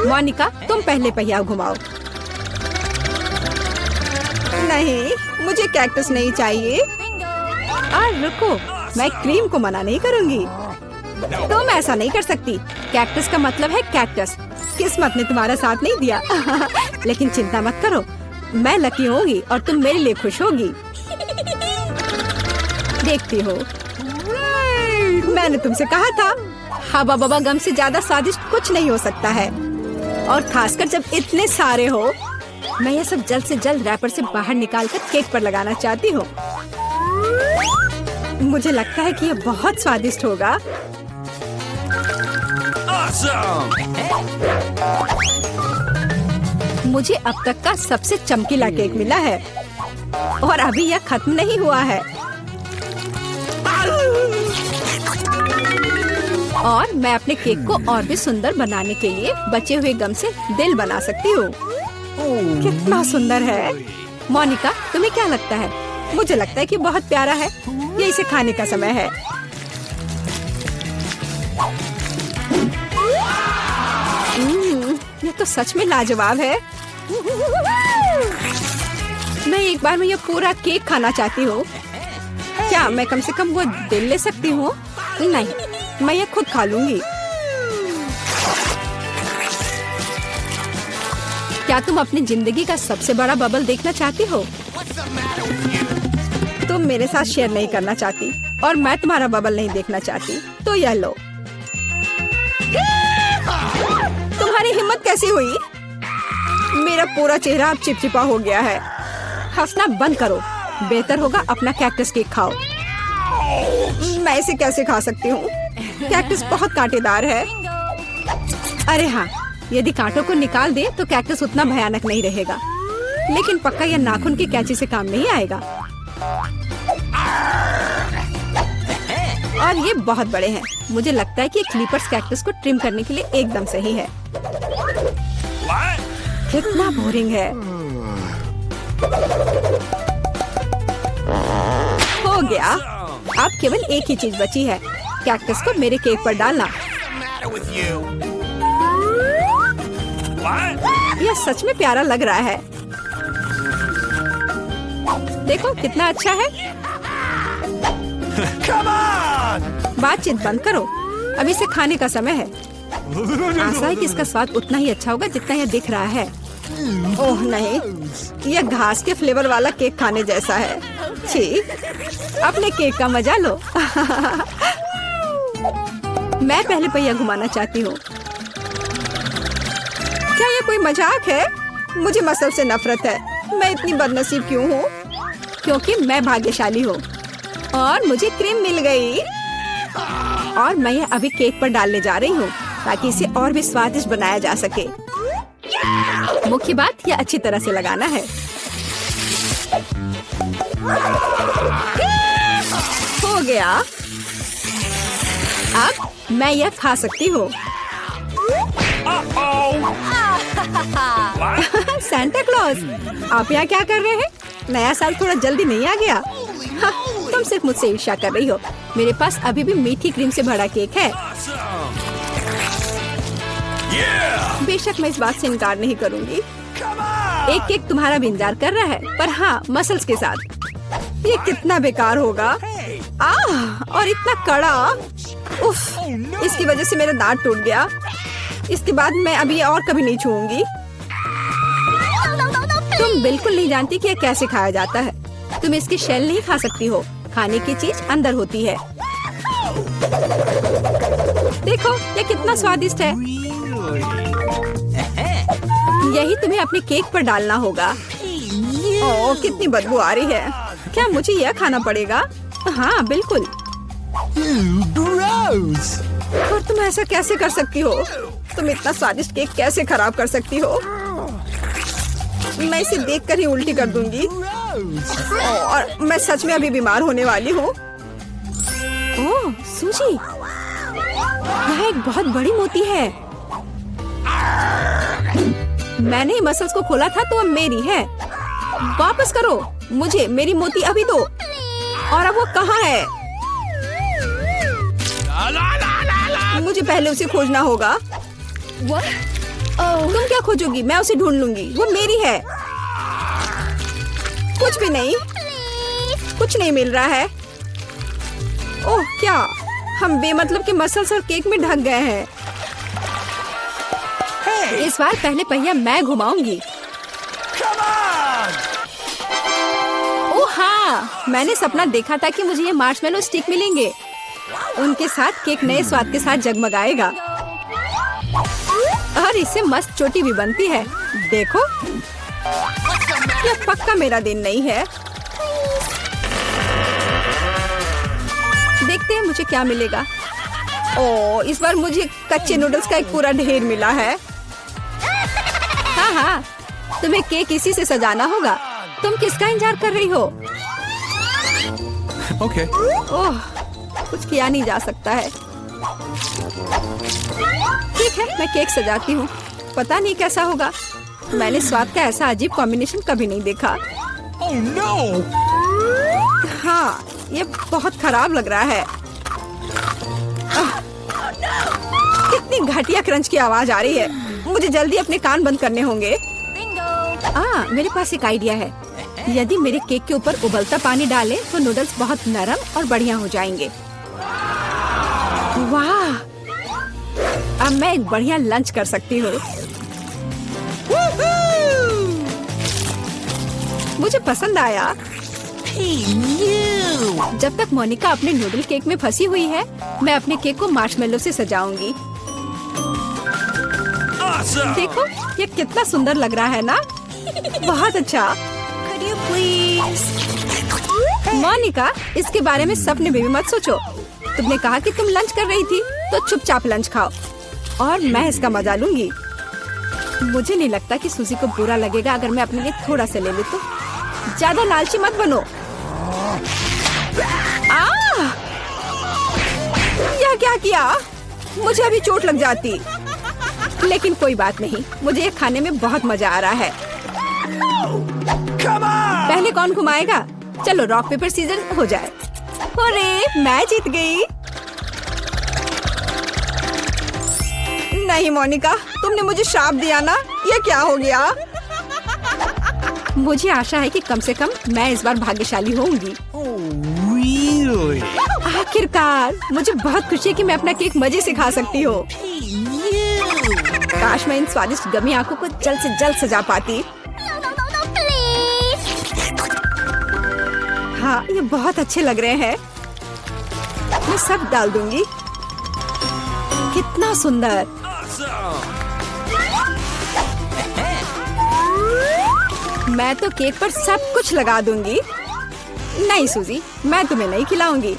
मोनिका, तुम पहले पहिया घुमाओ। नहीं, मुझे कैक्टस नहीं चाहिए। रुको, मैं क्रीम को मना नहीं करूंगी। तुम ऐसा नहीं कर सकती। कैक्टस का मतलब है कैक्टस। किस्मत ने तुम्हारा साथ नहीं दिया। लेकिन चिंता मत करो, मैं लकी होगी और तुम मेरे लिए खुश होगी। देखती हो, मैंने तुमसे कहा था, हवा बबा गम से ज्यादा स्वादिष्ट कुछ नहीं हो सकता है। और खासकर जब इतने सारे हो। मैं ये सब जल्द से जल्द रैपर से बाहर निकालकर केक पर लगाना चाहती हूँ। मुझे लगता है कि ये बहुत स्वादिष्ट होगा। मुझे अब तक का सबसे चमकीला केक मिला है और अभी यह खत्म नहीं हुआ है। और मैं अपने केक को और भी सुंदर बनाने के लिए बचे हुए गम से दिल बना सकती हूँ। कितना सुंदर है। मोनिका, तुम्हें क्या लगता है? मुझे लगता है कि बहुत प्यारा है। ये इसे खाने का समय है। ये तो सच में लाजवाब है। मैं एक बार में ये पूरा केक खाना चाहती हूँ। क्या मैं कम से कम वो दिल ले सकती हूँ? नहीं, मैं ये खुद खा लूंगी। क्या तुम अपनी जिंदगी का सबसे बड़ा बबल देखना चाहती हो? तुम मेरे साथ शेयर नहीं करना चाहती और मैं तुम्हारा बबल नहीं देखना चाहती, तो यह लो। तुम्हारी हिम्मत कैसी हुई? मेरा पूरा चेहरा अब चिपचिपा हो गया है। हंसना बंद करो। बेहतर होगा अपना कैक्टस केक खाओ। मैं इसे कैसे खा सकती हूँ? कैक्टस बहुत कांटेदार है। अरे हाँ, यदि कांटों को निकाल दे तो कैक्टस उतना भयानक नहीं रहेगा। लेकिन पक्का यह नाखून की कैंची से काम नहीं आएगा। और ये बहुत बड़े हैं। मुझे लगता है कि क्लिपर्स कैक्टस को ट्रिम करने के लिए एकदम सही है। कितना बोरिंग है। हो गया। अब केवल एक ही चीज बची है, कैक्टस को मेरे केक पर डालना। यह सच में प्यारा लग रहा है। देखो कितना अच्छा है। बातचीत बंद करो, अभी इसे खाने का समय है। आशा है कि इसका स्वाद उतना ही अच्छा होगा जितना यह दिख रहा है। ओह नहीं, यह घास के फ्लेवर वाला केक खाने जैसा है। छी, अपने केक का मजा लो। मैं पहले पहिया घुमाना चाहती हूँ। क्या ये कोई मजाक है? मुझे मसल से नफरत है। मैं इतनी बदनसीब क्यों हूँ? क्योंकि मैं भाग्यशाली हूँ और मुझे क्रीम मिल गई। और मैं यह अभी केक पर डालने जा रही हूँ ताकि इसे और भी स्वादिष्ट बनाया जा सके। मुख्य बात यह अच्छी तरह से लगाना है। हो गया। अब मैं यह खा सकती हूँ। सैंटा क्लॉज, आप यहाँ क्या कर रहे हैं? नया साल थोड़ा जल्दी नहीं आ गया? हाँ, तुम सिर्फ मुझसे ईर्ष्या कर रही हो। मेरे पास अभी भी मीठी क्रीम से भरा केक है। बेशक मैं इस बात से इनकार नहीं करूंगी। एक केक तुम्हारा भी इंतजार कर रहा है, पर हाँ, मसल्स के साथ। ये कितना बेकार होगा। और इतना कड़ा। उफ, इसकी वजह से मेरा दांत टूट गया। इसके बाद मैं अभी और कभी नहीं छूऊंगी। तुम बिल्कुल नहीं जानती कि यह कैसे खाया जाता है। तुम इसकी शेल नहीं खा सकती हो। खाने की चीज अंदर होती है। देखो ये कितना स्वादिष्ट है। यही तुम्हें अपने केक पर डालना होगा। ओह, कितनी बदबू आ रही है। क्या मुझे यह खाना पड़ेगा? हाँ बिल्कुल। और तुम ऐसा कैसे कर सकती हो? तुम इतना स्वादिष्ट केक कैसे खराब कर सकती हो? मैं इसे देखकर ही उल्टी कर दूंगी। और मैं सच में अभी बीमार होने वाली हूँ। ओह सूजी, यह एक बहुत बड़ी मोती है। मैंने मसल्स को खोला था तो अब मेरी है। वापस करो मुझे मेरी मोती अभी दो। और अब वो कहाँ है? मुझे पहले उसे खोजना होगा। तुम क्या खोजोगी? मैं उसे ढूंढ लूंगी, वो मेरी है। कुछ भी नहीं, कुछ नहीं मिल रहा है। ओह क्या, हम बेमतलब के मसल्स और केक में ढक गए हैं। इस बार पहले पहिया मैं घुमाऊंगी। ओह हाँ, मैंने सपना देखा था कि मुझे ये मार्शमेलो स्टिक मिलेंगे। उनके साथ केक नए स्वाद के साथ जगमगाएगा और इससे मस्त चोटी भी बनती है। देखो, यह पक्का मेरा दिन नहीं है। देखते हैं मुझे क्या मिलेगा। ओह, इस बार मुझे कच्चे नूडल्स का एक पूरा ढेर मिला है। हाँ हाँ, तुम्हें केक इसी से सजाना होगा। तुम किसका इंतजार कर रही हो? Okay. ओह, कुछ किया नहीं जा सकता है। ठीक है, मैं केक सजाती हूँ। पता नहीं कैसा होगा। मैंने स्वाद का ऐसा अजीब कॉम्बिनेशन कभी नहीं देखा। Oh no! हाँ, ये बहुत खराब लग रहा है। कितनी घटिया क्रंच की आवाज आ रही है। मुझे जल्दी अपने कान बंद करने होंगे। मेरे पास एक आइडिया है। यदि मेरे केक के ऊपर उबलता पानी डालें तो नूडल्स बहुत नरम और बढ़िया हो जाएंगे। वाह! अब मैं एक बढ़िया लंच कर सकती हूँ। मुझे पसंद आया। जब तक मोनिका अपने नूडल केक में फंसी हुई है, मैं अपने केक को मार्शमेलो से सजाऊंगी। Awesome! देखो, ये कितना सुंदर लग रहा है ना? बहुत अच्छा। मोनिका, इसके बारे में सपने में भी मत सोचो। तुमने कहा कि तुम लंच कर रही थी, तो चुपचाप लंच खाओ और मैं इसका मजा लूंगी। मुझे नहीं लगता कि सूजी को बुरा लगेगा अगर मैं अपने लिए थोड़ा सा ले लूं तो। ज्यादा लालची मत बनो। यह क्या किया? मुझे अभी चोट लग जाती। लेकिन कोई बात नहीं, मुझे ये खाने में बहुत मजा आ रहा है। पहले कौन घुमाएगा? चलो रॉक पेपर सीजर हो जाए। अरे, मैं जीत गई। नहीं मोनिका, तुमने मुझे श्राप दिया ना? ये क्या हो गया? मुझे आशा है कि कम से कम मैं इस बार भाग्यशाली होंगी। Really? आखिरकार, मुझे बहुत खुशी है कि मैं अपना केक मजे से खा सकती हूँ। काश मैं इन स्वादिष्ट गमी आंखों को जल्द से जल्द सजा पाती। हाँ, ये बहुत अच्छे लग रहे हैं। मैं सब डाल दूंगी। कितना सुंदर। मैं तो केक पर सब कुछ लगा दूंगी। नहीं सूजी, मैं तुम्हें नहीं खिलाऊंगी।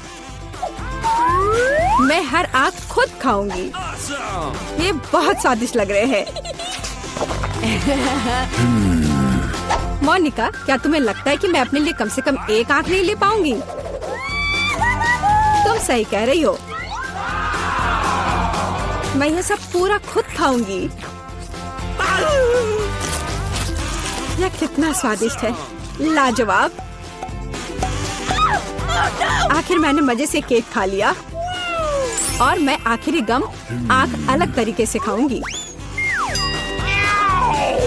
मैं हर आंख खुद खाऊंगी। ये बहुत स्वादिष्ट लग रहे हैं। मोनिका, क्या तुम्हें लगता है कि मैं अपने लिए कम से कम एक आंख नहीं ले पाऊंगी? तुम सही कह रही हो। मैं यह सब पूरा खुद खाऊंगी। यह कितना स्वादिष्ट है, लाजवाब। आखिर मैंने मजे से केक खा लिया और मैं आखिरी गम आंख अलग तरीके से खाऊंगी।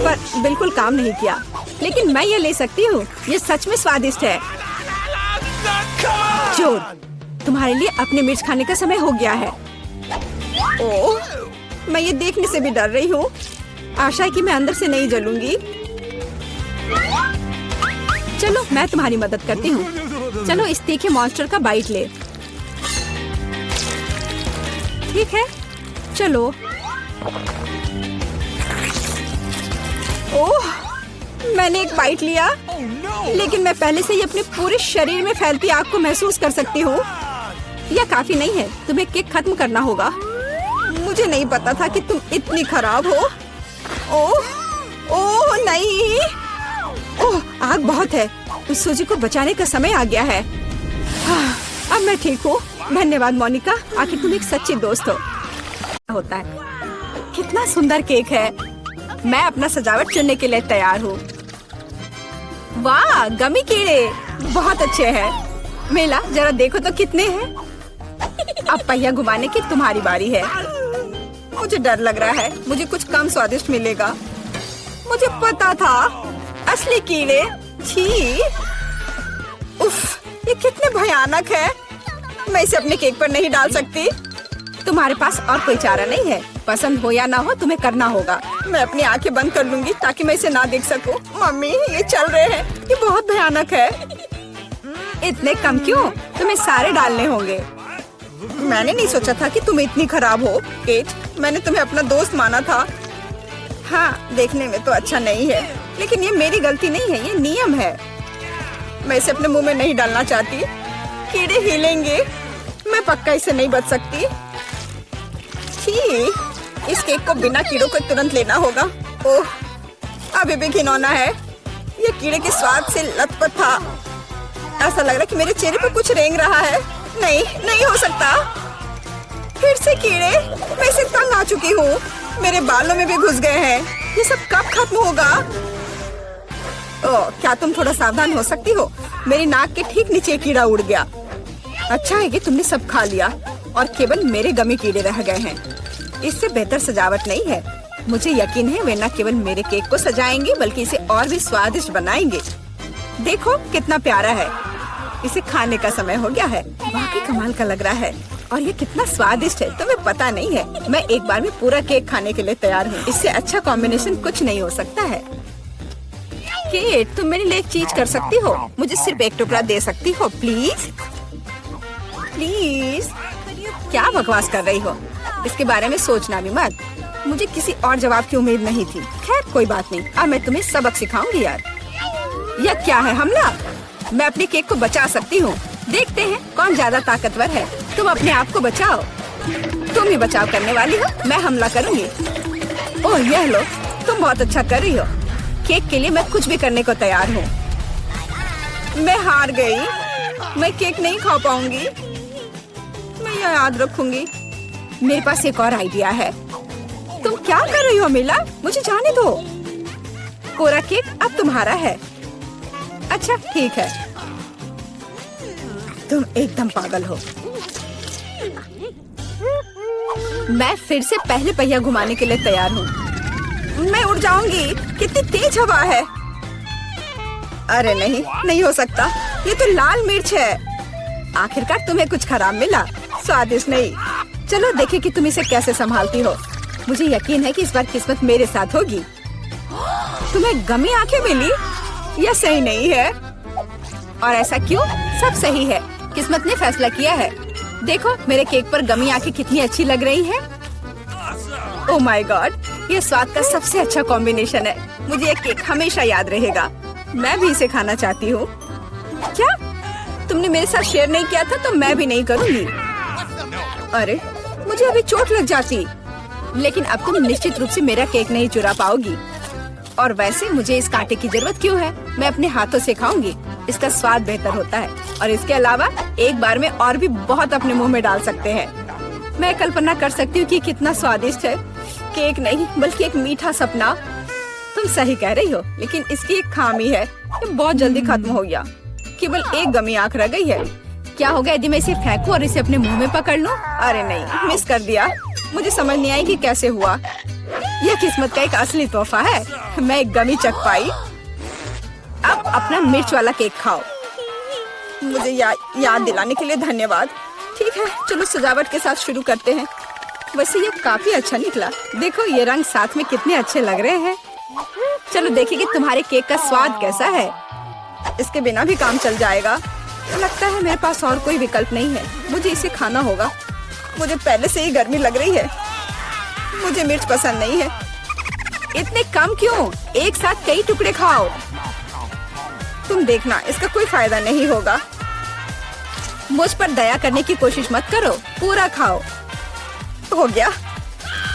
पर बिल्कुल काम नहीं किया, लेकिन मैं ये ले सकती हूँ। ये सच में स्वादिष्ट है। जोर, तुम्हारे लिए अपने मिर्च खाने का समय हो गया है। ओह, मैं ये देखने से भी डर रही हूँ। आशा है कि मैं अंदर से नहीं जलूंगी। चलो, मैं तुम्हारी मदद करती हूँ। चलो, इस तीखे मॉन्स्टर का बाइट ले। ठीक है, चलो। ओह, मैंने एक बाइट लिया, लेकिन मैं पहले से ही अपने पूरे शरीर में फैलती आग को महसूस कर सकती हूँ। यह काफी नहीं है, तुम्हें केक खत्म करना होगा। मुझे नहीं पता था कि तुम इतनी खराब हो। ओह, ओह नहीं। ओह, आग बहुत है। इस सूजी को बचाने का समय आ गया है। अब मैं ठीक हूँ। धन्यवाद मोनिका, आखिर तुम एक सच्ची दोस्त हो। होता है। कितना सुंदर केक है। मैं अपना सजावट चुनने के लिए तैयार हूँ। वाह, गमी कीड़े बहुत अच्छे हैं। मेला, जरा देखो तो कितने हैं। अब पहिया घुमाने की तुम्हारी बारी है। मुझे डर लग रहा है, मुझे कुछ कम स्वादिष्ट मिलेगा। मुझे पता था, असली कीड़े। छी, उफ, ये कितने भयानक है। मैं इसे अपने केक पर नहीं डाल सकती। तुम्हारे पास और कोई चारा नहीं है। पसंद हो या ना हो, तुम्हें करना होगा। मैं अपनी आंखें बंद कर लूंगी ताकि मैं इसे ना देख सकूं। मम्मी, ये चल रहे हैं, ये बहुत भयानक है। इतने कम क्यों? तुम्हें सारे डालने होंगे। मैंने नहीं सोचा था कि तुम इतनी खराब हो, केट। मैंने तुम्हें अपना दोस्त माना था। हाँ, देखने में तो अच्छा नहीं है, लेकिन ये मेरी गलती नहीं है, ये नियम है। मैं इसे अपने मुंह में नहीं डालना चाहती। कीड़े हिलेंगे, मैं पक्का इसे नहीं बच सकती। छी, इस केक को बिना कीड़ों को तुरंत लेना होगा। ओह, अभी भी घिनौना है। ये कीड़े के स्वाद से लथपथ था। ऐसा लग रहा है कि मेरे चेहरे पर कुछ रेंग रहा है। नहीं, नहीं हो सकता। फिर से कीड़े। मैं इसे तंग आ चुकी हूँ। मेरे बालों में भी घुस गए हैं। ये सब कब खत्म होगा? ओह, क्या तुम थोड़ा सावधान हो सकती हो? मेरी नाक के ठीक नीचे कीड़ा उड़ गया। अच्छा है कि तुमने सब खा लिया और केवल मेरे गमी कीड़े रह गए हैं। इससे बेहतर सजावट नहीं है। मुझे यकीन है वे न केवल मेरे केक को सजाएंगे बल्कि इसे और भी स्वादिष्ट बनाएंगे। देखो कितना प्यारा है। इसे खाने का समय हो गया है। वाकई कमाल का लग रहा है और ये कितना स्वादिष्ट है तुम्हें पता नहीं है। मैं एक बार में पूरा केक खाने के लिए तैयार हूँ। इससे अच्छा कॉम्बिनेशन कुछ नहीं हो सकता है। केट, तुम मेरे लिए एक चीज कर सकती हो। मुझे सिर्फ एक टुकड़ा दे सकती हो, प्लीज? प्लीज? क्या बकवास कर रही हो? इसके बारे में सोचना भी मत। मुझे किसी और जवाब की उम्मीद नहीं थी। खैर कोई बात नहीं, अब मैं तुम्हें सबक सिखाऊंगी यार। यह क्या है, हमला? मैं अपने केक को बचा सकती हूँ। देखते हैं कौन ज्यादा ताकतवर है। तुम अपने आप को बचाओ। तुम ही बचाव करने वाली हो, मैं हमला करूंगी। ओह, यह लो, तुम बहुत अच्छा कर रही हो। केक के लिए मैं कुछ भी करने को तैयार हूँ। मैं हार गई। मैं केक नहीं खा पाऊंगी। मैं यह याद रखूंगी। मेरे पास एक और आइडिया है। तुम क्या कर रही हो मिला? मुझे जाने दो। पूरा केक अब तुम्हारा है। अच्छा ठीक है। तुम एकदम पागल हो। मैं फिर से पहले पहिया घुमाने के लिए तैयार हूँ। मैं उड़ जाऊंगी। कितनी तेज हवा है। अरे नहीं, नहीं हो सकता। ये तो लाल मिर्च है। आखिरकार तुम्हें कुछ खराब मिला, स्वादिष्ट नहीं। चलो देखें कि तुम इसे कैसे संभालती हो। मुझे यकीन है कि इस बार किस्मत मेरे साथ होगी। तुम्हें गमी आंखें मिली? यह सही नहीं है। और ऐसा क्यों? सब सही है। किस्मत ने फैसला किया है। देखो मेरे केक पर गमी आंखें कितनी अच्छी लग रही हैं। ओह माय गॉड, ये स्वाद का सबसे अच्छा कॉम्बिनेशन है। मुझे ये केक हमेशा याद रहेगा। मैं भी इसे खाना चाहती हूँ। क्या तुमने मेरे साथ शेयर नहीं किया था तो मैं भी नहीं करूँगी। अरे मुझे अभी चोट लग जाती। लेकिन अब तुम निश्चित रूप से मेरा केक नहीं चुरा पाओगी। और वैसे मुझे इस कांटे की जरूरत क्यों है? मैं अपने हाथों से खाऊंगी। इसका स्वाद बेहतर होता है और इसके अलावा एक बार में और भी बहुत अपने मुंह में डाल सकते हैं। मैं कल्पना कर सकती हूँ कि कितना स्वादिष्ट है। केक नहीं बल्कि एक मीठा सपना। तुम सही कह रही हो, लेकिन इसकी एक खामी है। ये बहुत जल्दी खत्म हो गया। केवल एक गमी आंख रह गई है। क्या होगा यदि मैं इसे फेंकूं और इसे अपने मुंह में पकड़ लूं? अरे नहीं, मिस कर दिया। मुझे समझ नहीं आई कि कैसे हुआ। यह किस्मत का एक असली तोहफा है। मैं एक गमी चख पाई। अब अपना मिर्च वाला केक खाओ। मुझे याद दिलाने के लिए धन्यवाद। ठीक है, चलो सजावट के साथ शुरू करते हैं। वैसे ये काफी अच्छा निकला। देखो ये रंग साथ में कितने अच्छे लग रहे हैं। चलो देखिए कि तुम्हारे केक का स्वाद कैसा है। इसके बिना भी काम चल जाएगा। लगता है मेरे पास और कोई विकल्प नहीं है। मुझे इसे खाना होगा। मुझे पहले से ही गर्मी लग रही है। मुझे मिर्च पसंद नहीं है। इतने कम क्यों? एक साथ कई टुकड़े खाओ। तुम देखना, इसका कोई फायदा नहीं होगा। मुझ पर दया करने की कोशिश मत करो। पूरा खाओ। हो गया।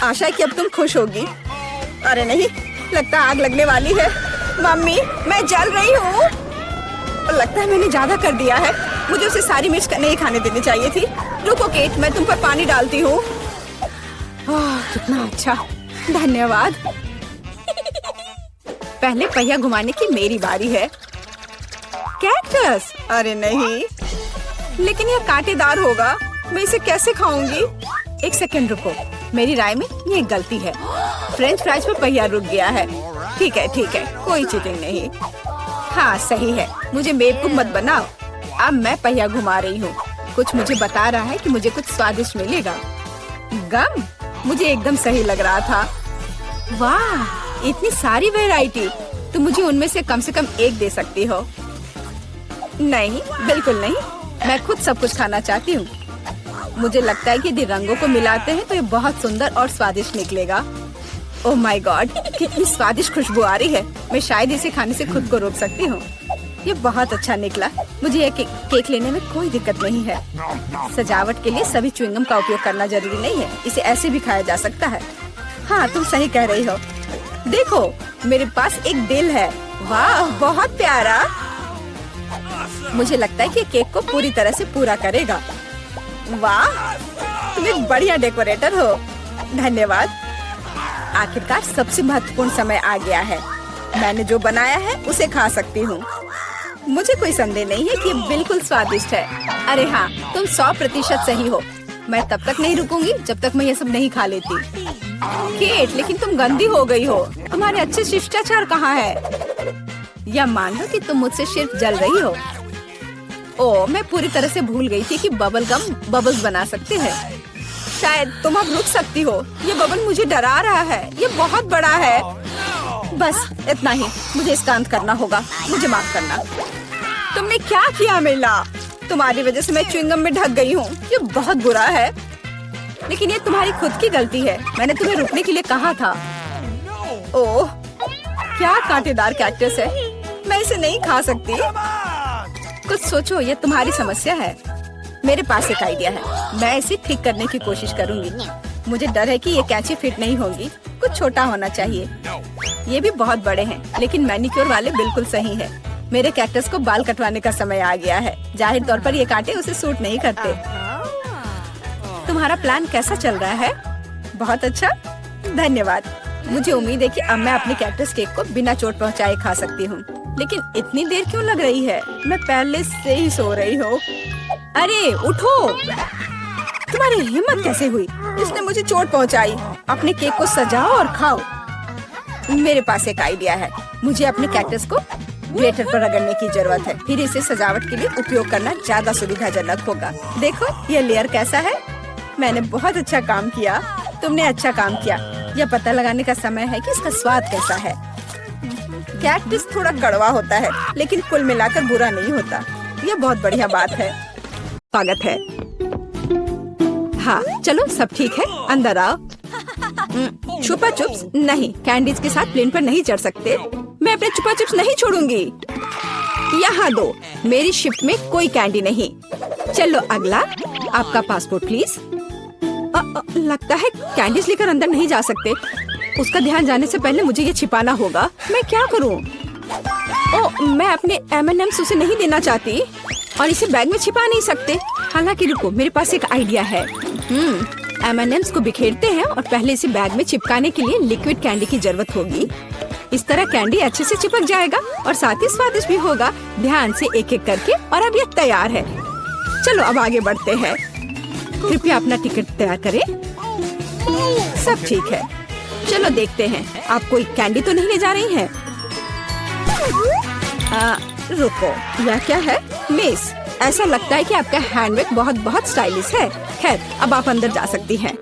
आशा है कि अब तुम खुश होगी। अरे नहीं, लगता आग लगने वाली है। मम्मी, मैं जल रही हूँ। लगता है मैंने ज्यादा कर दिया है। मुझे उसे सारी मिर्च नहीं खाने देनी चाहिए थी। रुको केट, मैं तुम पर पानी डालती हूँ। कितना अच्छा, धन्यवाद। पहले पहिया घुमाने की मेरी बारी है। कैक्टस? अरे नहीं, लेकिन यह कांटेदार होगा। मैं इसे कैसे खाऊंगी? एक सेकंड रुको। मेरी राय में ये गलती है। फ्रेंच फ्राइज पे पहिया रुक गया है। ठीक है, कोई चीटिंग नहीं। हाँ सही है, मुझे बेवकूफ मत बनाओ। अब मैं पहिया घुमा रही हूँ। कुछ मुझे बता रहा है कि मुझे कुछ स्वादिष्ट मिलेगा। गम मुझे एकदम सही लग रहा था। वाह, इतनी सारी वैरायटी। तुम मुझे उनमें से कम एक दे सकती हो। नहीं, बिल्कुल नहीं, मैं खुद सब कुछ खाना चाहती हूँ। मुझे लगता है कि यदि रंगों को मिलाते हैं तो ये बहुत सुंदर और स्वादिष्ट निकलेगा। ओह माय गॉड, कितनी स्वादिष्ट खुशबू आ रही है। मैं शायद इसे खाने से खुद को रोक सकती हूँ। ये बहुत अच्छा निकला। मुझे ये केक लेने में कोई दिक्कत नहीं है। सजावट के लिए सभी च्युइंगम का उपयोग करना जरूरी नहीं है। इसे ऐसे भी खाया जा सकता है। हाँ, तुम सही कह रही हो। देखो, मेरे पास एक दिल है। वाह, बहुत प्यारा। मुझे लगता है कि केक को पूरी तरह से पूरा करेगा। वाह, तुम एक बढ़िया डेकोरेटर हो। धन्यवाद। आखिरकार सबसे महत्वपूर्ण समय आ गया है। मैंने जो बनाया है उसे खा सकती हूँ। मुझे कोई संदेह नहीं है कि ये बिल्कुल स्वादिष्ट है। अरे हाँ, तुम 100% सही हो। मैं तब तक नहीं रुकूंगी जब तक मैं ये सब नहीं खा लेती। केट, लेकिन तुम गंदी हो गई हो। तुम्हारे अच्छे शिष्टाचार कहाँ है? या मान लो कि तुम मुझसे सिर्फ जल रही हो। ओह, मैं पूरी तरह से भूल गई थी कि बबल गम बबल्स बना सकते हैं। शायद तुम अब रुक सकती हो। ये बबल मुझे डरा रहा है। ये बहुत बड़ा है। बस इतना ही, मुझे इसका अंत करना होगा। मुझे माफ करना। तुमने क्या किया मिला? तुम्हारी वजह से मैं च्युइंगम में ढक गई हूँ। ये बहुत बुरा है, लेकिन ये तुम्हारी खुद की गलती है। मैंने तुम्हें रुकने के लिए कहा था। ओह, क्या कांटेदार कैक्टस है। मैं इसे नहीं खा सकती। कुछ सोचो, ये तुम्हारी समस्या है। मेरे पास एक आइडिया है। मैं इसे ठीक करने की कोशिश करूंगी। मुझे डर है कि ये कैंची फिट नहीं होगी। कुछ छोटा होना चाहिए। ये भी बहुत बड़े हैं, लेकिन मैनिक्योर वाले बिल्कुल सही है। मेरे कैक्टस को बाल कटवाने का समय आ गया है। जाहिर तौर पर ये कांटे उसे सूट नहीं करते। तुम्हारा प्लान कैसा चल रहा है? बहुत अच्छा, धन्यवाद। मुझे उम्मीद है कि अब मैं अपने कैक्टस केक को बिना चोट पहुंचाए खा सकती हूँ। लेकिन इतनी देर क्यों लग रही है? मैं पहले से ही सो रही हूँ। अरे उठो, तुम्हारी हिम्मत कैसे हुई? इसने मुझे चोट पहुंचाई। अपने केक को सजाओ और खाओ। मेरे पास एक आइडिया है। मुझे अपने कैक्टस को ग्लेटर पर रगड़ने की जरूरत है। फिर इसे सजावट के लिए उपयोग करना ज्यादा सुविधाजनक होगा। देखो ये लेयर कैसा है। मैंने बहुत अच्छा काम किया। तुमने अच्छा काम किया। यह पता लगाने का समय है कि इसका स्वाद कैसा है। कैक्टस थोड़ा कड़वा होता है, लेकिन कुल मिलाकर बुरा नहीं होता। यह बहुत बढ़िया बात है। स्वागत है। हाँ चलो, सब ठीक है, अंदर आओ। छुपा चुप्स नहीं, कैंडीज के साथ प्लेन पर नहीं चढ़ सकते। मैं अपने छुपा चुप्स नहीं छोड़ूंगी। यहाँ दो, मेरी शिफ्ट में कोई कैंडी नहीं। चलो अगला, आपका पासपोर्ट प्लीज। लगता है कैंडीज लेकर अंदर नहीं जा सकते। उसका ध्यान जाने से पहले मुझे ये छिपाना होगा। मैं क्या करूँ? ओह, मैं अपने M&Ms उसे नहीं देना चाहती और इसे बैग में छिपा नहीं सकते। हालांकि रुको, मेरे पास एक आइडिया है। M&Ms को बिखेरते हैं और पहले इसे बैग में चिपकाने के लिए लिक्विड कैंडी की जरूरत होगी। इस तरह कैंडी अच्छे से चिपक जाएगा और साथ ही स्वादिष्ट भी होगा। ध्यान से एक एक करके। और अब ये तैयार है। चलो अब आगे बढ़ते हैं। कृपया अपना टिकट तैयार करें। सब ठीक है, चलो देखते हैं। आप कोई कैंडी तो नहीं ले जा रही हैं? रुको, यह क्या है? मिस, ऐसा लगता है कि आपका हैंडबैग बहुत बहुत स्टाइलिश है। खैर, अब आप अंदर जा सकती हैं।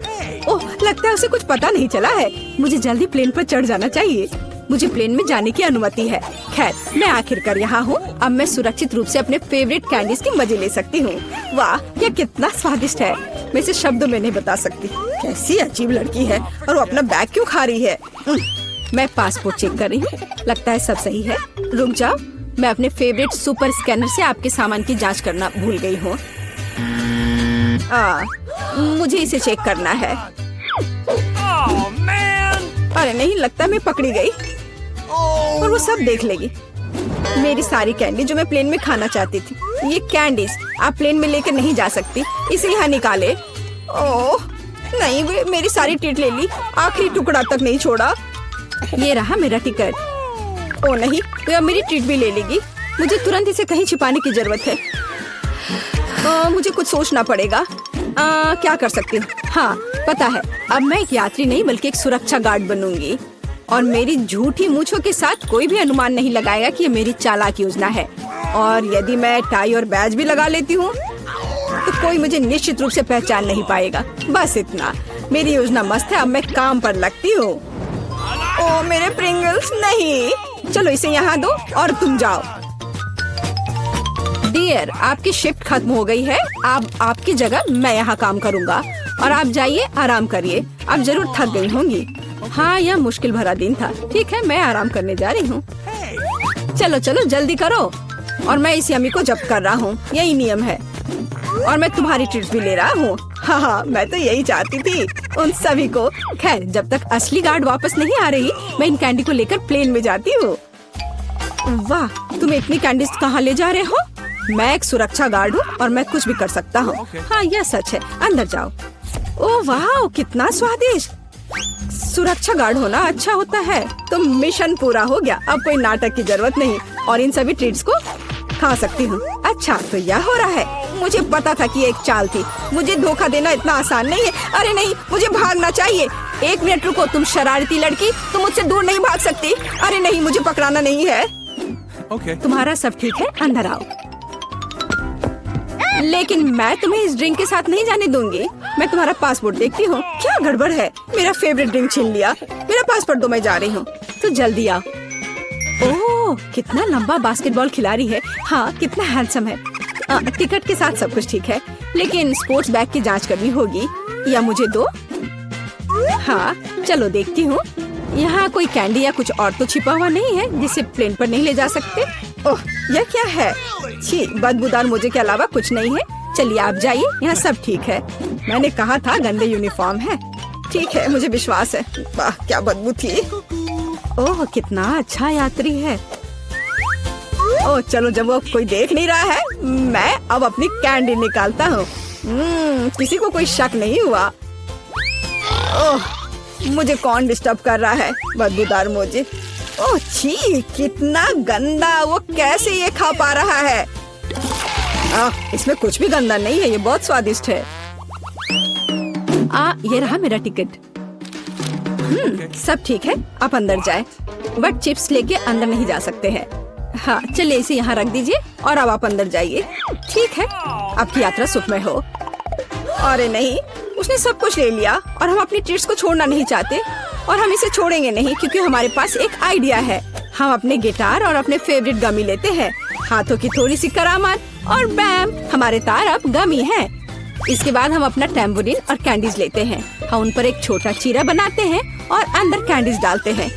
ओह, लगता है उसे कुछ पता नहीं चला है। मुझे जल्दी प्लेन पर चढ़ जाना चाहिए। मुझे प्लेन में जाने की अनुमति है। खैर, मैं आखिरकार यहाँ हूँ। अब मैं सुरक्षित रूप से अपने फेवरेट कैंडीज की मजे ले सकती हूँ। वाह, यह कितना स्वादिष्ट है। मैं इसे शब्दों में नहीं बता सकती। कैसी अजीब लड़की है, और वो अपना बैग क्यों खा रही है? मैं पासपोर्ट चेक कर रही हूँ। लगता है सब सही है। रुक जाओ, मैं अपने फेवरेट सुपर स्कैनर से आपके सामान की जांच करना भूल गई हूँ। मुझे इसे चेक करना है। अरे नहीं, लगता मैं पकड़ी गई और वो सब देख लेगी। मेरी सारी कैंडी जो मैं प्लेन में खाना चाहती थी। ये कैंडीज आप प्लेन में लेकर नहीं जा सकती, इसे यहाँ निकाले। ओह नहीं, वे मेरी सारी ट्रीट ले ली, आखिरी टुकड़ा तक नहीं छोड़ा। ये रहा मेरा टिकट। ओ नहीं, वे अब मेरी ट्रीट भी ले लेगी। मुझे तुरंत इसे कहीं छिपाने की जरूरत है। मुझे कुछ सोचना पड़ेगा। क्या कर सकती हूँ? हाँ पता है, अब मैं एक यात्री नहीं बल्कि एक सुरक्षा गार्ड बनूंगी और मेरी झूठी मूंछों के साथ कोई भी अनुमान नहीं लगाएगा कि ये मेरी चालाक योजना है। और यदि मैं टाई और बैज भी लगा लेती हूँ तो कोई मुझे निश्चित रूप से पहचान नहीं पाएगा। बस इतना। मेरी योजना मस्त है, अब मैं काम पर लगती हूँ। ओ मेरे प्रिंगल्स, नहीं, चलो इसे यहाँ दो और तुम जाओ। डियर, आपकी शिफ्ट खत्म हो गई है। अब आपकी जगह मैं यहाँ काम करूँगा और आप जाइए आराम करिए। आप जरूर थक गई होंगी। हाँ, यह मुश्किल भरा दिन था। ठीक है, मैं आराम करने जा रही हूँ। चलो चलो जल्दी करो। और मैं इस यमी को जब्त कर रहा हूँ, यही नियम है। और मैं तुम्हारी ट्रीट्स भी ले रहा हूँ। हाँ, मैं तो यही चाहती थी, उन सभी को। खैर, जब तक असली गार्ड वापस नहीं आ रही, मैं इन कैंडी को लेकर प्लेन में जाती हूँ। वाह, तुम इतनी कैंडीज कहाँ ले जा रहे हो? मैं एक सुरक्षा गार्ड हूँ और मैं कुछ भी कर सकता हूँ। हाँ, यह सच है। अंदर जाओ। ओह वाह, कितना स्वादिष्ट। सुरक्षा गार्ड होना अच्छा होता है। तो मिशन पूरा हो गया। अब कोई नाटक की जरूरत नहीं और इन सभी ट्रीट्स को खा सकती हूँ। अच्छा, तो यह हो रहा है। मुझे पता था कि एक चाल थी। मुझे धोखा देना इतना आसान नहीं है। अरे नहीं, मुझे भागना चाहिए। एक मिनट रुको, तुम शरारती लड़की, तुम मुझसे दूर नहीं भाग सकती। अरे नहीं, मुझे पकड़ाना नहीं है। तुम्हारा सब ठीक है, अंदर आओ। लेकिन मैं तुम्हें इस ड्रिंक के साथ नहीं जाने दूंगी। मैं तुम्हारा पासपोर्ट देखती हूँ। क्या गड़बड़ है? मेरा फेवरेट ड्रिंक छीन लिया। मेरा पासपोर्ट दो, मैं जा रही हूँ। तो जल्दी आओ। ओह, कितना लंबा बास्केटबॉल खिलाड़ी है। हाँ, कितना हैंडसम है। टिकट के साथ सब कुछ ठीक है, लेकिन स्पोर्ट्स बैग की जांच करनी होगी। या मुझे दो। हाँ, चलो देखती हूँ। यहाँ कोई कैंडी या कुछ और तो छिपा हुआ नहीं है जिसे प्लेन पर नहीं ले जा सकते। ओह, यह क्या है? छी, बदबूदार मुझे के अलावा कुछ नहीं है। चलिए आप जाइए, यहाँ सब ठीक है। मैंने कहा था गंदे यूनिफॉर्म है। ठीक है, मुझे विश्वास है। वाह, क्या बदबू थी। ओह, कितना अच्छा यात्री है। ओह, चलो, जब वो कोई देख नहीं रहा है, मैं अब अपनी कैंडी निकालता हूँ। किसी को कोई शक नहीं हुआ। ओह, मुझे कौन डिस्टर्ब कर रहा है? बदबूदार मुझे। ओह छी, कितना गंदा। वो कैसे ये खा पा रहा है? इसमें कुछ भी गंदा नहीं है, ये बहुत स्वादिष्ट है। ये रहा मेरा टिकट। सब ठीक है, आप अंदर जाए। बट चिप्स लेके अंदर नहीं जा सकते हैं। हाँ, चलिए इसे यहाँ रख दीजिए और अब आप अंदर जाइए। ठीक है, आपकी यात्रा सुखमय हो। अरे नहीं, उसने सब कुछ ले लिया और हम अपनी ट्रीट्स को छोड़ना नहीं चाहते। और हम इसे छोड़ेंगे नहीं, क्योंकि हमारे पास एक आइडिया है। हम अपने गिटार और अपने फेवरेट गमी लेते हैं, हाथों की थोड़ी सी करामात, और बैम, हमारे तार अब गमी हैं। इसके बाद हम अपना टैम्बोरिन और कैंडीज लेते हैं। हम उन पर एक छोटा चीरा बनाते हैं और अंदर कैंडीज डालते हैं।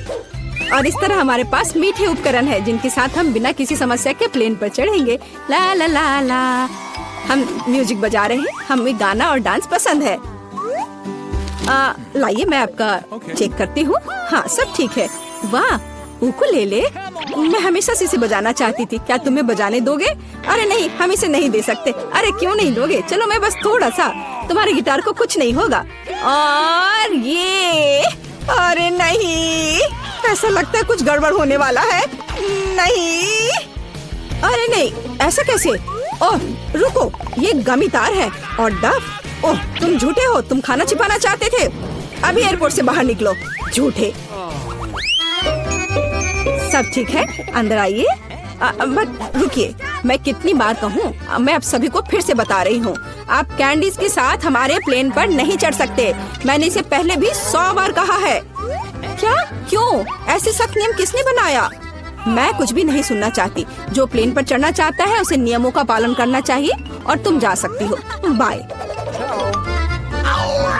और इस तरह हमारे पास मीठे उपकरण है जिनके साथ हम बिना किसी समस्या के प्लेन पर चढ़ेंगे। ला ला ला ला। हम म्यूजिक बजा रहे हैं। हमें गाना और डांस पसंद है। लाइए, मैं आपका चेक करती हूँ। हाँ, सब ठीक है। वाह, उकुलेले, मैं हमेशा से इसे बजाना चाहती थी। क्या तुम्हें बजाने दोगे? अरे नहीं, हम इसे नहीं दे सकते। अरे क्यों नहीं दोगे? चलो, मैं बस थोड़ा सा। तुम्हारे गिटार को कुछ नहीं होगा। और ये, अरे नहीं, ऐसा लगता है कुछ गड़बड़ होने वाला है। नहीं, अरे नहीं, ऐसा कैसे? ओह रुको, ये गमी तार है और डफ। ओह, तुम झूठे हो। तुम खाना छिपाना चाहते थे। अभी एयरपोर्ट से बाहर निकलो, झूठे। सब ठीक है, अंदर आइए। बट रुकिए, मैं कितनी बार कहूँ? मैं आप सभी को फिर से बता रही हूँ, आप कैंडीज के साथ हमारे प्लेन पर नहीं चढ़ सकते। मैंने इसे पहले भी 100 बार कहा है। क्या? क्यों? ऐसे सख्त नियम किसने बनाया? मैं कुछ भी नहीं सुनना चाहती। जो प्लेन पर चढ़ना चाहता है उसे नियमों का पालन करना चाहिए और तुम जा सकती हो। बाय।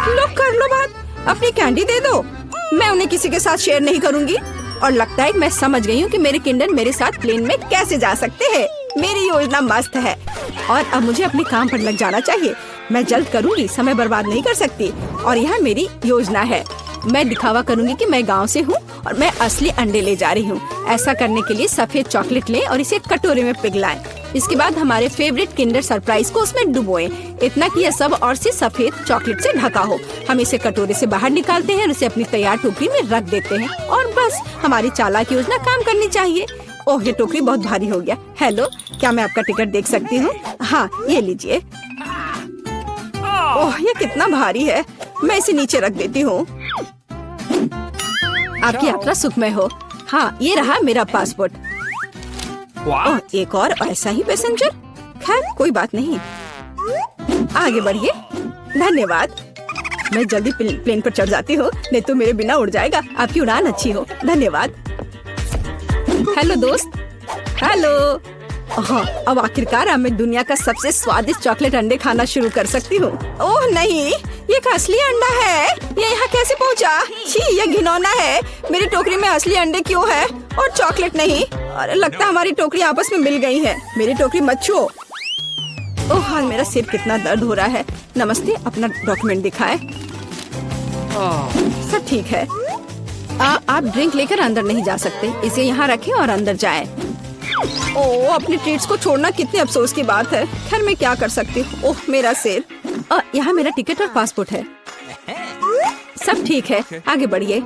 लो, कर लो बात। अपनी कैंडी दे दो। मैं उन्हें किसी के साथ शेयर नहीं करूँगी। और लगता है मैं समझ गई हूँ कि मेरे किंडर मेरे साथ प्लेन में कैसे जा सकते हैं। मेरी योजना मस्त है और अब मुझे अपने काम पर लग जाना चाहिए। मैं जल्द करूँगी, समय बर्बाद नहीं कर सकती। और यह मेरी योजना है। मैं दिखावा करूँगी कि मैं गांव से हूँ और मैं असली अंडे ले जा रही हूँ। ऐसा करने के लिए सफेद चॉकलेट लें और इसे कटोरे में पिघलाएं। इसके बाद हमारे फेवरेट किंडर सरप्राइज को उसमें डुबोएं। इतना कि यह सब और से सफेद चॉकलेट से ढका हो। हम इसे कटोरे से बाहर निकालते हैं और इसे अपनी तैयार टोकरी में रख देते हैं। और बस, हमारी चालाक योजना काम करनी चाहिए। ओह, ये टोकरी बहुत भारी हो गया। हेलो, क्या मैं आपका टिकट देख सकती हूँ? हाँ, ये लीजिए। ओह, ये कितना भारी है। मैं इसे नीचे रख देती हूँ। आपकी यात्रा सुखमय हो। हाँ, ये रहा मेरा पासपोर्ट। What? ओह, एक और ऐसा ही पैसेंजर। खैर, कोई बात नहीं, आगे बढ़िए। धन्यवाद। मैं जल्दी प्लेन पर चढ़ जाती हूँ, नहीं तो मेरे बिना उड़ जाएगा। आपकी उड़ान अच्छी हो। धन्यवाद। हेलो दोस्त। हेलो। हाँ, अब आखिरकार अब मैं दुनिया का सबसे स्वादिष्ट चॉकलेट अंडे खाना शुरू कर सकती हूँ। ओह नहीं, ये एक असली अंडा है। ये यहाँ कैसे पहुँचा? छी, ये घिनौना है। मेरी टोकरी में असली अंडे क्यों है और चॉकलेट नहीं? अरे लगता है हमारी टोकरी आपस में मिल गई है। मेरी टोकरी मत छुओ। ओह हाल, मेरा सिर कितना दर्द हो रहा है। नमस्ते, अपना डॉक्यूमेंट दिखाए। सब ठीक है। आप ड्रिंक लेकर अंदर नहीं जा सकते। इसे यहाँ रखें और अंदर जाएं। ओह, अपने ट्रीट्स को छोड़ना कितने अफसोस की बात है। खैर, मैं क्या कर सकती हूँ। ओह मेरा सिर। यहाँ मेरा टिकट और पासपोर्ट है। सब ठीक है, आगे बढ़िए।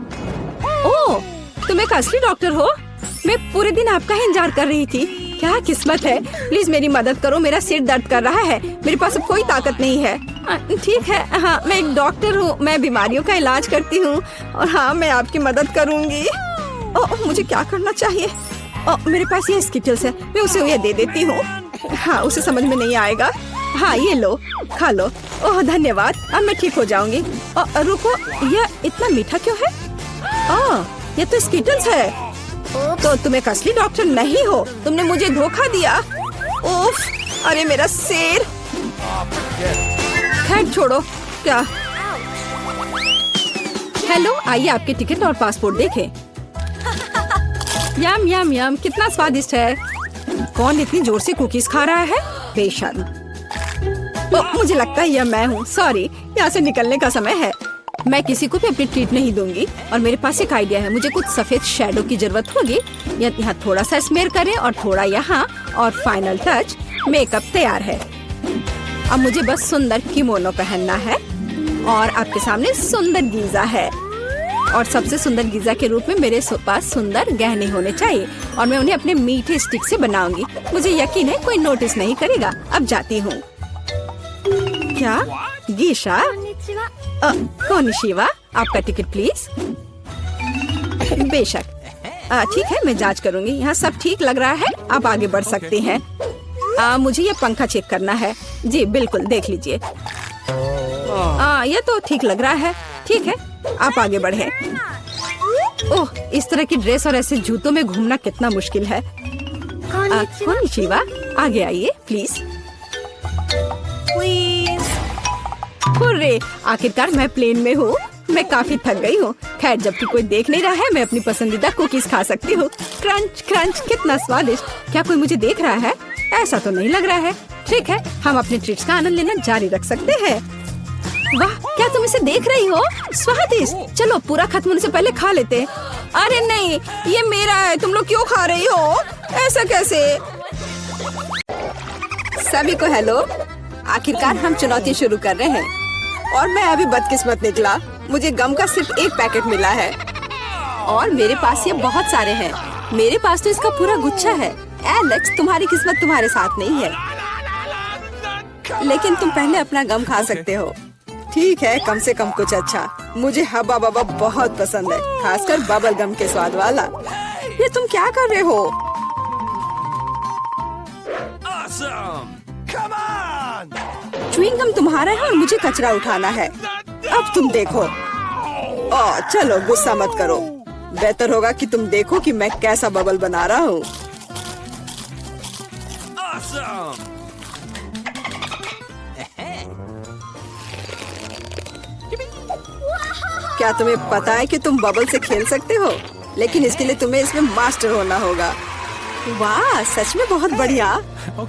ओह, तुम एक असली डॉक्टर हो। मैं पूरे दिन आपका ही इंतजार कर रही थी। क्या किस्मत है। प्लीज मेरी मदद करो, मेरा सिर दर्द कर रहा है। मेरे पास अब कोई ताकत नहीं है। ठीक है, हाँ मैं एक डॉक्टर हूँ। मैं बीमारियों का इलाज करती हूँ और हाँ मैं आपकी मदद करूँगी। ओह, मुझे क्या करना चाहिए? मेरे पास ये स्किटल्स है, मैं उसे ये दे देती हूँ। हाँ, उसे समझ में नहीं आएगा। हाँ, ये लो, खा लो। ओह धन्यवाद, अब मैं ठीक हो जाऊंगी। रुको, यह इतना मीठा क्यों है? ये तो स्किटल्स है। तो तुम एक असली डॉक्टर नहीं हो, तुमने मुझे धोखा दिया। उफ, अरे मेरा सिर। खैर छोड़ो। क्या? हेलो, आइए आपके टिकट और पासपोर्ट देखें। यम यम यम, कितना स्वादिष्ट है। कौन इतनी जोर से कुकीज खा रहा है? बेशर्म। मुझे लगता है यह मैं हूँ। सॉरी, यहाँ से निकलने का समय है। मैं किसी को भी अपनी ट्रीट नहीं दूंगी। और मेरे पास एक आइडिया है। मुझे कुछ सफेद शैडो की जरूरत होगी। यहाँ थोड़ा सा स्मेयर करें और थोड़ा यहाँ, और फाइनल टच, मेकअप तैयार है। अब मुझे बस सुंदर किमोनो पहनना है और आपके सामने सुंदर गीजा है। और सबसे सुंदर गीजा के रूप में मेरे पास सुंदर गहने होने चाहिए और मैं उन्हें अपने मीठे स्टिक से बनाऊंगी। मुझे यकीन है कोई नोटिस नहीं करेगा। अब जाती हूँ। क्या? गीशा? कोनिशिवा, आपका टिकट प्लीज। बेशक। ठीक है, मैं जांच करूंगी। यहाँ सब ठीक लग रहा है। आप आगे बढ़ सकते हैं। मुझे ये पंखा चेक करना है। जी बिल्कुल, देख लीजिए। ये तो ठीक लग रहा है। ठीक है, आप आगे बढ़े। ओह, इस तरह की ड्रेस और ऐसे जूतों में घूमना कितना मुश्किल है। कोनिशिवा, आगे आइए प्लीज। हुर्रे, आखिरकार मैं प्लेन में हूँ। मैं काफी थक गई हूँ। खैर, जबकि कोई देख नहीं रहा है, मैं अपनी पसंदीदा कुकीज खा सकती हूँ। क्रंच क्रंच, कितना स्वादिष्ट। क्या कोई मुझे देख रहा है? ऐसा तो नहीं लग रहा है। ठीक है, हम अपने ट्रीट्स का आनंद लेना जारी रख सकते हैं। वाह, क्या तुम इसे देख रही हो? स्वादिष्ट। चलो पूरा खत्म होने से पहले खा लेते हैं। अरे नहीं, ये मेरा है। तुम लोग क्यों खा रही हो? ऐसा कैसे? सभी को हेलो। आखिरकार हम चुनौती शुरू कर रहे हैं और मैं अभी बदकिस्मत निकला। मुझे गम का सिर्फ एक पैकेट मिला है और मेरे पास ये बहुत सारे हैं। मेरे पास तो इसका पूरा गुच्छा है। एलेक्स, तुम्हारी किस्मत तुम्हारे साथ नहीं है, लेकिन तुम पहले अपना गम खा सकते हो। ठीक है, कम से कम कुछ अच्छा। मुझे हब्बा बब्बा बहुत पसंद है, खासकर बबल गम के स्वाद वाला। ये तुम क्या कर रहे हो? Awesome! Come on! Chewing gum तुम्हारा है और मुझे कचरा उठाना है। अब तुम देखो। चलो गुस्सा मत करो। बेहतर होगा कि तुम देखो कि मैं कैसा बबल बना रहा हूँ। Awesome! क्या तुम्हें पता है कि तुम बबल से खेल सकते हो? लेकिन इसके लिए तुम्हें इसमें मास्टर होना होगा। वाह, सच में बहुत बढ़िया।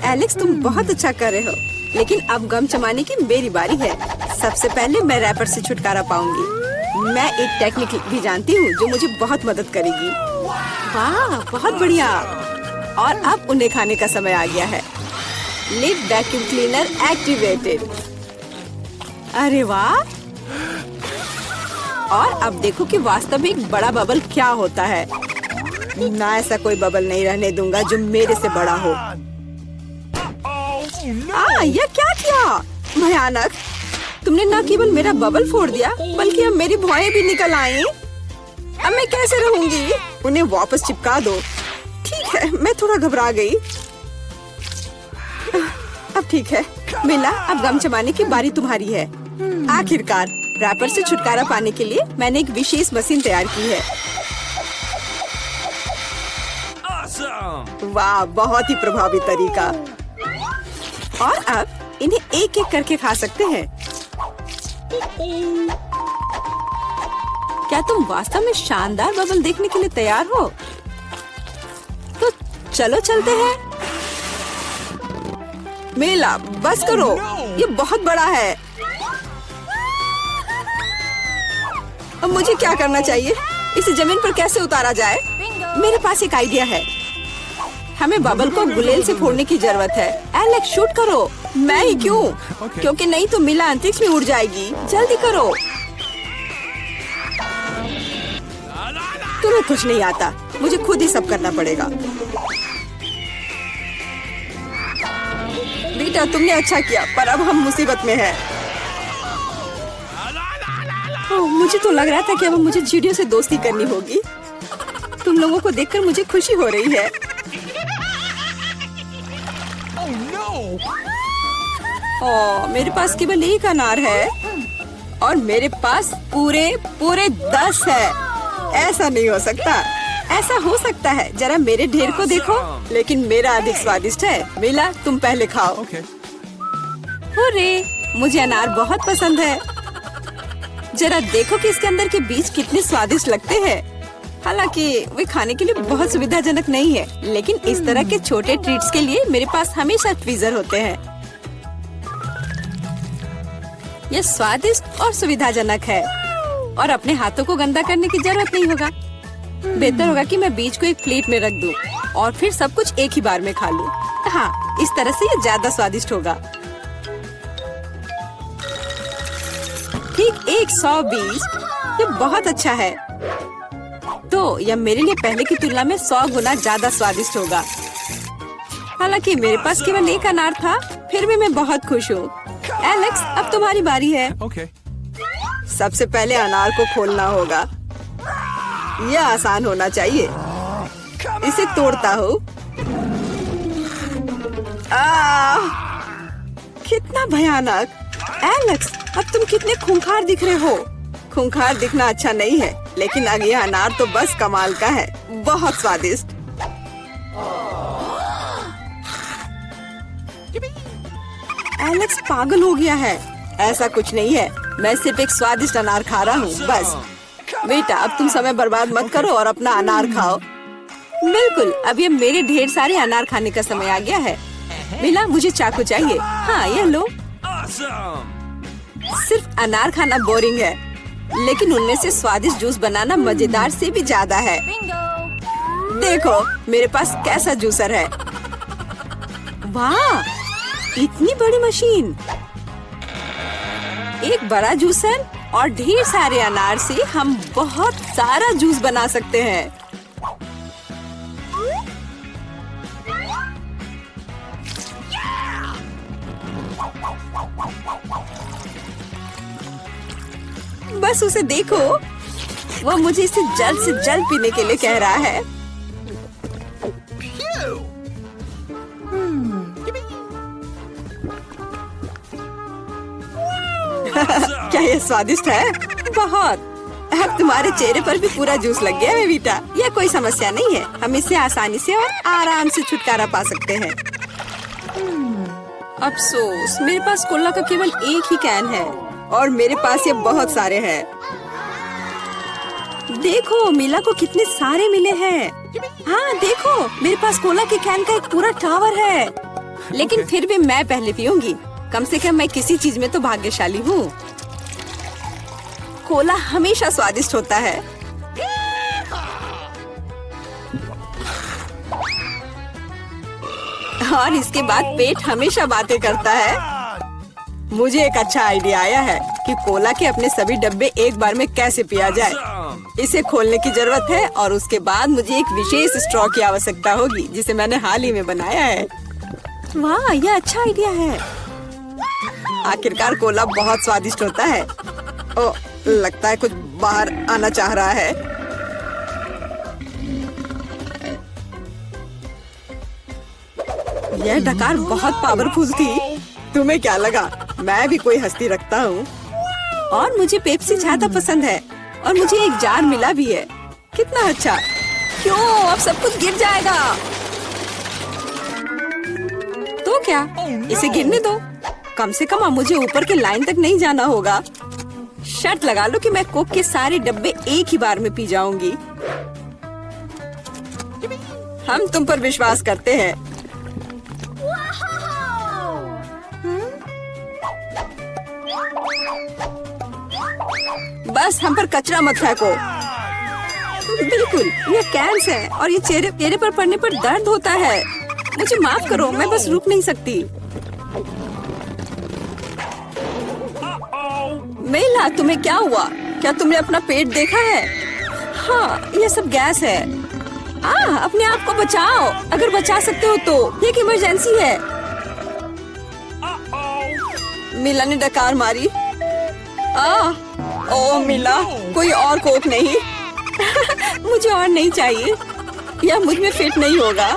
एलेक्स, तुम बहुत अच्छा कर रहे हो। लेकिन अब गम चबाने की मेरी बारी है। सबसे पहले मैं रैपर से छुटकारा पाऊंगी। मैं एक टेक्निक भी जानती हूँ जो मुझे बहुत मदद करेगी। वाह, बहुत बढ़िया। और अब उन्हें खाने का समय आ गया है। Lid vacuum cleaner activated. अरे वाह। और अब देखो कि वास्तव में एक बड़ा बबल क्या होता है। ना, ऐसा कोई बबल नहीं रहने दूंगा जो मेरे से बड़ा हो। Oh, no! यह क्या किया? भयानक। तुमने न केवल मेरा बबल फोड़ दिया बल्कि अब मेरी भौएं भी निकल आई। अब मैं कैसे रहूंगी? उन्हें वापस चिपका दो। ठीक है, मैं थोड़ा घबरा गई। अब ठीक है मिला, अब गम जमाने की बारी तुम्हारी है। आखिरकार रैपर से छुटकारा पाने के लिए मैंने एक विशेष मशीन तैयार की है। Awesome! वाह, बहुत ही प्रभावी तरीका। और अब इन्हें एक एक करके खा सकते हैं। क्या तुम वास्तव में शानदार बबल देखने के लिए तैयार हो? तो चलो चलते हैं। मेला बस करो, ये बहुत बड़ा है। अब मुझे क्या करना चाहिए? इसे जमीन पर कैसे उतारा जाए? मेरे पास एक आइडिया है। हमें बबल को गुलेल से फोड़ने की जरूरत है। एलेक्स शूट करो। मैं ही क्यों? क्योंकि नहीं तो मिला अंतरिक्ष में उड़ जाएगी। जल्दी करो। तुम्हें कुछ नहीं आता, मुझे खुद ही सब करना पड़ेगा। बेटा तुमने अच्छा किया, पर अब हम मुसीबत में हैं। ओह, मुझे तो लग रहा था कि अब मुझे चिड़ियों से दोस्ती करनी होगी। तुम लोगों को देखकर मुझे खुशी हो रही है। ओह, मेरे पास केवल एक अनार है और मेरे पास पूरे 10 है। ऐसा नहीं हो सकता। ऐसा हो सकता है, जरा मेरे ढेर को देखो, लेकिन मेरा अधिक स्वादिष्ट है। मिला, तुम पहले खाओ। हुर्रे, मुझे अनार बहुत पसंद है। जरा देखो कि इसके अंदर के बीज कितने स्वादिष्ट लगते हैं। हालांकि वे खाने के लिए बहुत सुविधाजनक नहीं है, लेकिन इस तरह के छोटे ट्रीट्स के लिए मेरे पास हमेशा ट्वीजर होते हैं। यह स्वादिष्ट और सुविधाजनक है और अपने हाथों को गंदा करने की जरूरत नहीं होगा। बेहतर होगा कि मैं बीज को एक प्लेट में रख दूं और फिर सब कुछ एक ही बार में खा लूं। हाँ, इस तरह से ये ज्यादा स्वादिष्ट होगा। ठीक 100 बीज, ये बहुत अच्छा है। तो यह मेरे लिए पहले की तुलना में 100 गुना ज्यादा स्वादिष्ट होगा। हालांकि मेरे पास केवल एक अनार था, फिर भी मैं बहुत खुश हूँ। एलेक्स, अब तुम्हारी बारी है। Okay. सबसे पहले अनार को खोलना होगा। यह आसान होना चाहिए। इसे तोड़ता हूँ। कितना भयानक! एलेक्स, अब तुम कितने खूंखार दिख रहे हो। खूंखार दिखना अच्छा नहीं है, लेकिन अब यह अनार तो बस कमाल का है। बहुत स्वादिष्ट। एलेक्स पागल हो गया है। ऐसा कुछ नहीं है, मैं सिर्फ एक स्वादिष्ट अनार खा रहा हूँ, बस। बेटा, अब तुम समय बर्बाद मत करो और अपना अनार खाओ। बिल्कुल, अब ये मेरे ढेर सारे अनार खाने का समय आ गया है। मिला, मुझे चाकू चाहिए। हाँ, ये लो। Awesome! सिर्फ अनार खाना बोरिंग है, लेकिन उनमें से स्वादिष्ट जूस बनाना मजेदार से भी ज्यादा है। देखो मेरे पास कैसा जूसर है। वाह, इतनी बड़ी मशीन। एक बड़ा जूसर और ढेर सारे अनार से हम बहुत सारा जूस बना सकते हैं। बस उसे देखो, वो मुझे इसे जल्द से जल्द पीने के लिए कह रहा है। क्या ये स्वादिष्ट है? बहुत। अब तुम्हारे चेहरे पर भी पूरा जूस लग गया है बेटा। यह कोई समस्या नहीं है, हम इससे आसानी से और आराम से छुटकारा पा सकते हैं। अफसोस, मेरे पास कोला का केवल एक ही कैन है और मेरे पास ये बहुत सारे हैं। देखो मिला को कितने सारे मिले हैं। हाँ देखो, मेरे पास कोला के कैन का एक पूरा टावर है। लेकिन फिर भी मैं पहले पीऊंगी। कम से कम मैं किसी चीज में तो भाग्यशाली हूँ। कोला हमेशा स्वादिष्ट होता है। और इसके बाद पेट हमेशा बातें करता है। मुझे एक अच्छा आइडिया आया है कि कोला के अपने सभी डब्बे एक बार में कैसे पिया जाए। इसे खोलने की जरूरत है और उसके बाद मुझे एक विशेष स्ट्रॉ की आवश्यकता होगी, जिसे मैंने हाल ही में बनाया है। वाह, यह अच्छा आइडिया है। आखिरकार कोला बहुत स्वादिष्ट होता है। ओ, लगता है कुछ बाहर आना चाह रहा है। यह डकार बहुत पावरफुल थी। तुम्हें क्या लगा मैं भी कोई हस्ती रखता हूँ? और मुझे पेप्सी ज्यादा पसंद है और मुझे एक जार मिला भी है। कितना अच्छा। क्यों, अब सब कुछ गिर जाएगा। तो क्या, इसे गिरने दो। कम से कम अब मुझे ऊपर के लाइन तक नहीं जाना होगा। शर्त लगा लो कि मैं कोक के सारे डब्बे एक ही बार में पी जाऊंगी। हम तुम पर विश्वास करते हैं। बस हम पर कचरा मत फेंको। बिल्कुल, ये कैंस है और ये चेहरे पर पड़ने पर दर्द होता है। मुझे माफ करो, मैं बस रुक नहीं सकती। मेला, तुम्हें क्या हुआ? क्या तुमने अपना पेट देखा है? हाँ, ये सब गैस है। अपने आप को बचाओ, अगर बचा सकते हो तो। एक इमरजेंसी है। मिला ने डकार मारी। ओ मिला, कोई और कोक नहीं? मुझे और नहीं चाहिए, यह मुझ में फिट नहीं होगा।